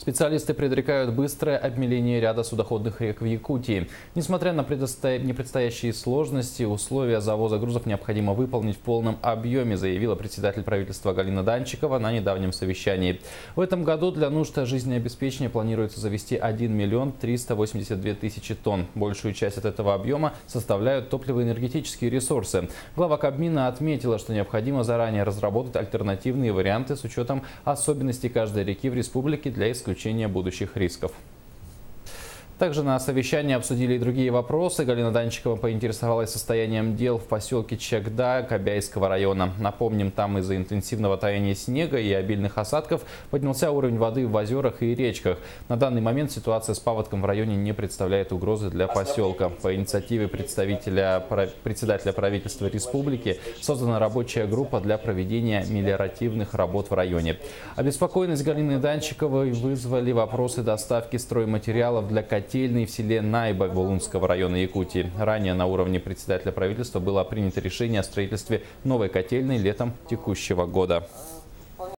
Специалисты предрекают быстрое обмеление ряда судоходных рек в Якутии. Несмотря на непредстоящие сложности, условия завоза грузов необходимо выполнить в полном объеме, заявила председатель правительства Галина Данчикова на недавнем совещании. В этом году для нужд жизнеобеспечения планируется завести 1 миллион 382 тысячи тонн. Большую часть от этого объема составляют топливо-энергетические ресурсы. Глава Кабмина отметила, что необходимо заранее разработать альтернативные варианты с учетом особенностей каждой реки в республике для исключения будущих рисков. Также на совещании обсудили и другие вопросы. Галина Данчикова поинтересовалась состоянием дел в поселке Чагда Кобяйского района. Напомним, там из-за интенсивного таяния снега и обильных осадков поднялся уровень воды в озерах и речках. На данный момент ситуация с паводком в районе не представляет угрозы для поселка. По инициативе председателя правительства республики создана рабочая группа для проведения мелиоративных работ в районе. Обеспокоенность Галины Данчиковой вызвали вопросы доставки стройматериалов для котельной в селе Найба Волынского района Якутии. Ранее на уровне председателя правительства было принято решение о строительстве новой котельной летом текущего года.